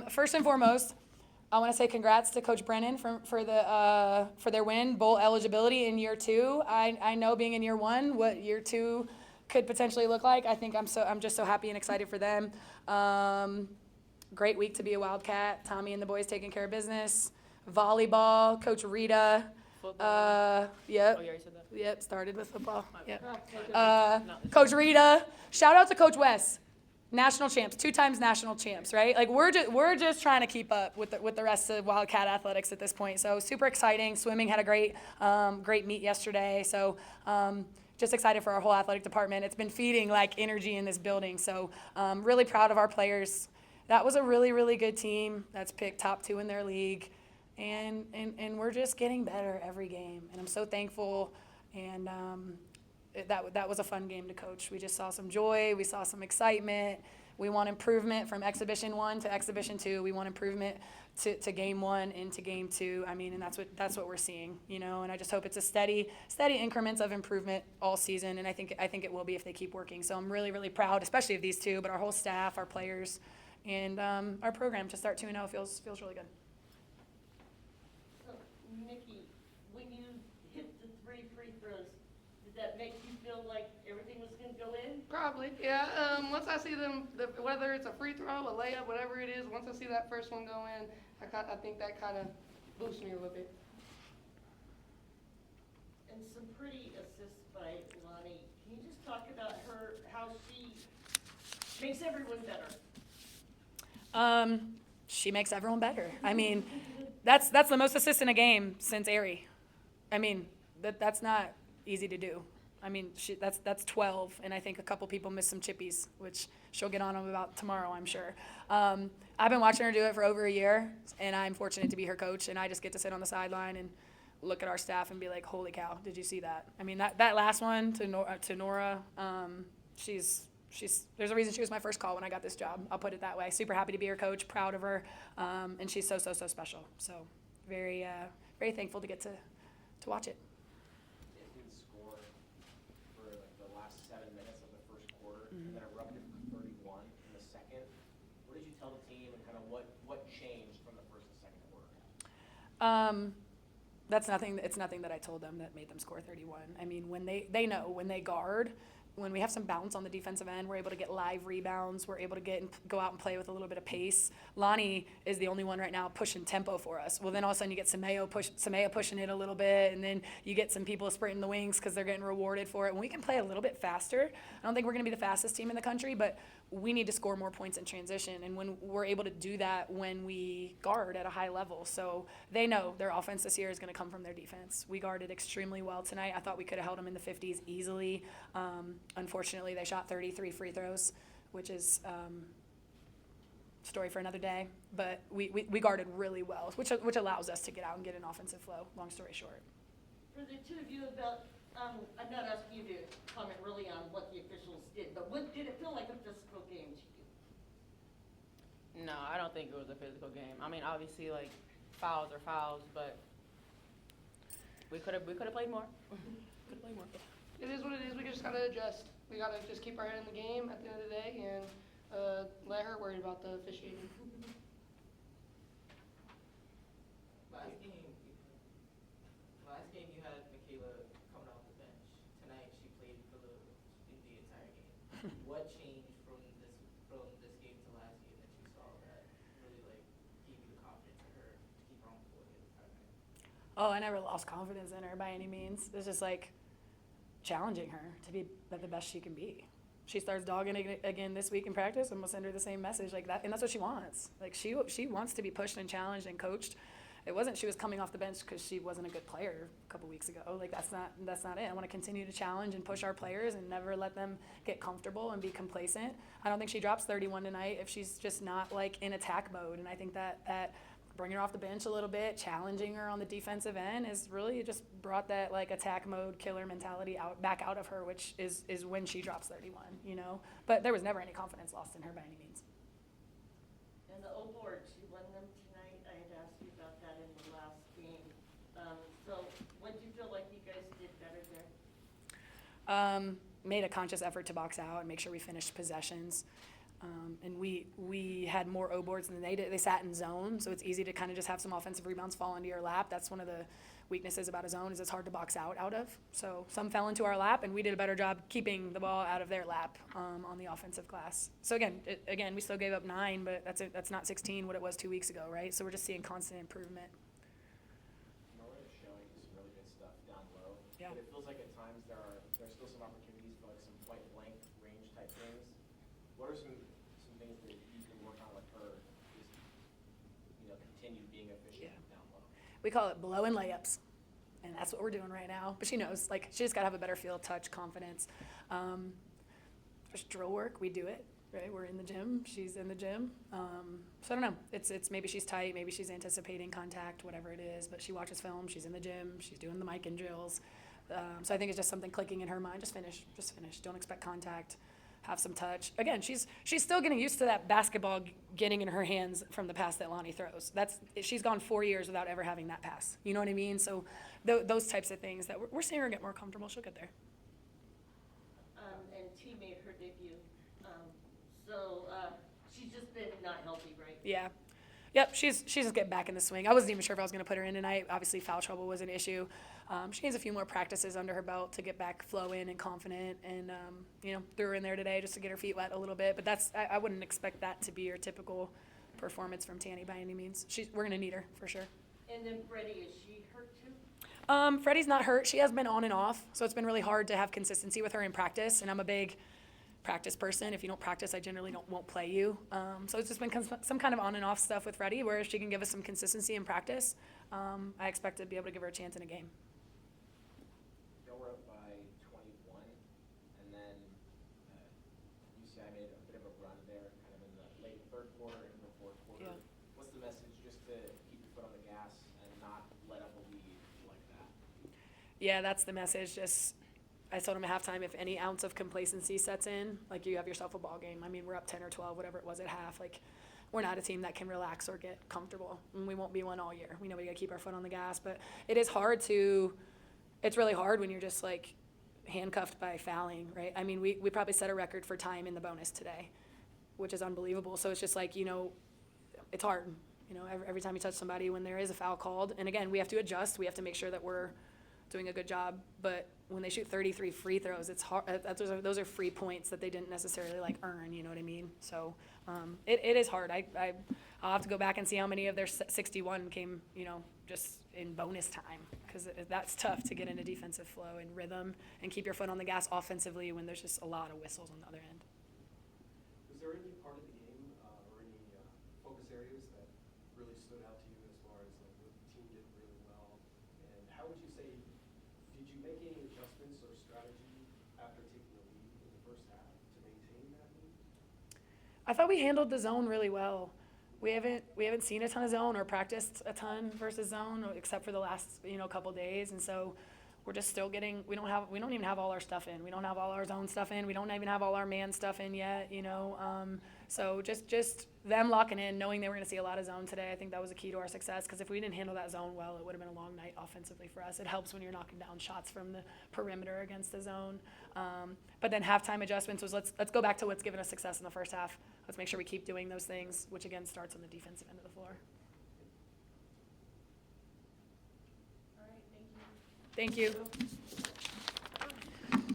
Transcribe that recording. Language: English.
First and foremost, I want to say congrats to Coach Brennan for their win, bowl eligibility in year 2. I know being in year 1 what year 2 could potentially look like. I think I'm just so happy and excited for them. Great week to be a Wildcat. Tommy and the boys taking care of business. Volleyball, Coach Rita. Football. Yep. Oh, you already said that? Yep, started with football. Yep. Coach Rita. Shout out to Coach Wes. National champs, 2 times national champs, right? Like we're just trying to keep up with the rest of Wildcat athletics at this point. So super exciting. Swimming had a great meet yesterday. So just excited for our whole athletic department. It's been feeding like energy in this building. So really proud of our players. That was a really, really good team that's picked top 2 in their league. And we're just getting better every game. And I'm so thankful. And that was a fun game to coach. We just saw some joy. We saw some excitement. We want improvement from Exhibition 1 to Exhibition 2. We want improvement to Game 1 into Game 2. I mean, and that's what we're seeing, you know. And I just hope it's a steady increments of improvement all season. And I think it will be if they keep working. So I'm really, really proud, especially of these 2, but our whole staff, our players, and our program to start 2-0 feels really good. So, Mickey, when you hit the 3 free throws, did that make you feel like everything was going to go in? Probably, yeah. Once I see them, whether it's a free throw, a layup, whatever it is, once I see that first one go in, I think that kind of boosts me a little bit. And some pretty assists by Lonnie. Can you just talk about her, how she makes everyone better? She makes everyone better. I mean, that's the most assists in a game since Aerie. I mean, that's not easy to do. I mean, that's 12, and I think a couple people missed some chippies, which she'll get on them about tomorrow, I'm sure. I've been watching her do it for over a year, and I'm fortunate to be her coach, and I just get to sit on the sideline and look at our staff and be like, holy cow, did you see that? I mean, that last one to Nora, there's a reason she was my first call when I got this job. I'll put it that way. Super happy to be her coach, proud of her, and she's so special. So very thankful to get to watch it. Score for like the last 7 minutes of the first quarter, and then erupted for 31 in the second. What did you tell the team, and kind of what changed from the first to second quarter? It's nothing that I told them that made them score 31. I mean, when they know when they guard. When we have some bounce on the defensive end, we're able to get live rebounds. We're able to go out and play with a little bit of pace. Lonnie is the only one right now pushing tempo for us. Well, then all of a sudden you get Samaya pushing it a little bit, and then you get some people sprinting the wings because they're getting rewarded for it. When we can play a little bit faster, I don't think we're going to be the fastest team in the country, but we need to score more points in transition. And when we're able to do that when we guard at a high level. So they know their offense this year is going to come from their defense. We guarded extremely well tonight. I thought we could have held them in the 50s easily. Unfortunately, they shot 33 free throws, which is story for another day. But we guarded really well, which allows us to get out and get an offensive flow, long story short. For the 2 of you about, I'm not asking you to comment really on what the officials did, but did it feel like a physical game to you? No, I don't think it was a physical game. I mean, obviously, like, fouls are fouls, but we could have played more. Could have played more. It is what it is. We just got to adjust. We got to just keep our head in the game at the end of the day and let her worry about the officiating. Last game you had Mickayla coming off the bench. Tonight she played for the entire game. What changed from this game to last game that you saw that really like gave you the confidence in her to keep her on the floor the entire night? Oh, I never lost confidence in her by any means. It's just like challenging her to be the best she can be. She starts dogging again this week in practice, and we'll send her the same message like that, and that's what she wants. Like she wants to be pushed and challenged and coached. It wasn't she was coming off the bench because she wasn't a good player a couple weeks ago. Like that's not it. I want to continue to challenge and push our players and never let them get comfortable and be complacent. I don't think she drops 31 tonight if she's just not like in attack mode. And I think that bringing her off the bench a little bit, challenging her on the defensive end is really just brought that like attack mode killer mentality back out of her, which is when she drops 31, you know. But there was never any confidence lost in her by any means. And the O boards, you won them tonight. I had asked you about that in the last game. So what do you feel like you guys did better there? Made a conscious effort to box out and make sure we finished possessions. And we had more O boards than they did. They sat in zone, so it's easy to kind of just have some offensive rebounds fall into your lap. That's one of the weaknesses about a zone is it's hard to box out of. So some fell into our lap, and we did a better job keeping the ball out of their lap on the offensive glass. So again, we still gave up 9, but that's not 16 what it was 2 weeks ago, right? So we're just seeing constant improvement. Norwood is showing some really good stuff down low. Yeah. But it feels like at times there's still some opportunities for like some point blank range type things. What are some things that you can work on with her to just, continue being efficient down low? We call it blowing layups, and that's what we're doing right now. But she knows, like, she just got to have a better feel, touch, confidence. Just drill work, we do it, right? We're in the gym, she's in the gym. So I don't know, it's maybe she's tight, maybe she's anticipating contact, whatever it is, but she watches film, she's in the gym, she's doing the mic and drills. So I think it's just something clicking in her mind, just finish, don't expect contact. Have some touch. Again, she's still getting used to that basketball getting in her hands from the pass that Lonnie throws. She's gone 4 years without ever having that pass. You know what I mean? So those types of things that we're seeing her get more comfortable. She'll get there. And T made her debut. She's just been not healthy, right? Yeah. Yep, she's just getting back in the swing. I wasn't even sure if I was going to put her in tonight. Obviously, foul trouble was an issue. She needs a few more practices under her belt to get back flowing and confident. And, threw her in there today just to get her feet wet a little bit. But I wouldn't expect that to be your typical performance from Tanny by any means. We're going to need her for sure. And then Freddie, is she hurt too? Freddie's not hurt. She has been on and off, so it's been really hard to have consistency with her in practice. And I'm a big practice person. If you don't practice, I generally won't play you. So it's just been some kind of on and off stuff with Freddie, where if she can give us some consistency in practice, I expect to be able to give her a chance in a game. Y'all were up by 21, and then UCI made a bit of a run there, kind of in the late third quarter into the fourth quarter. Yeah. What's the message, just to keep your foot on the gas and not let up a lead like that? Yeah, that's the message. I told him at halftime, if any ounce of complacency sets in, like, you have yourself a ball game. I mean, we're up 10 or 12, whatever it was at half. Like, we're not a team that can relax or get comfortable, and we won't be one all year. We know we got to keep our foot on the gas, but it's really hard when you're just, like, handcuffed by fouling, right? I mean, we probably set a record for time in the bonus today, which is unbelievable. So it's just like, it's hard, every time you touch somebody when there is a foul called. And again, we have to adjust. We have to make sure that we're doing a good job, but when they shoot 33 free throws, it's hard. Those are free points that they didn't necessarily earn. You know what I mean? So it is hard. I'll have to go back and see how many of their 61 came, just in bonus time, because that's tough to get into defensive flow and rhythm and keep your foot on the gas offensively when there's just a lot of whistles on the other end. Was there any part of the game or any focus areas that really stood out to you as far as what the team did really well? And how would you say, did you make any adjustments or strategy after taking the lead in the first half to maintain that lead? I thought we handled the zone really well. We haven't seen a ton of zone or practiced a ton versus zone, except for the last couple days, and so we're just still getting. We don't even have all our stuff in. We don't have all our zone stuff in. We don't even have all our man stuff in yet. So just them locking in, knowing they were going to see a lot of zone today. I think that was a key to our success, because if we didn't handle that zone well, it would have been a long night offensively for us. It helps when you're knocking down shots from the perimeter against the zone. But then halftime adjustments was let's go back to what's given us success in the first half. Let's make sure we keep doing those things, which again starts on the defensive end of the floor. All right, thank you. Thank you.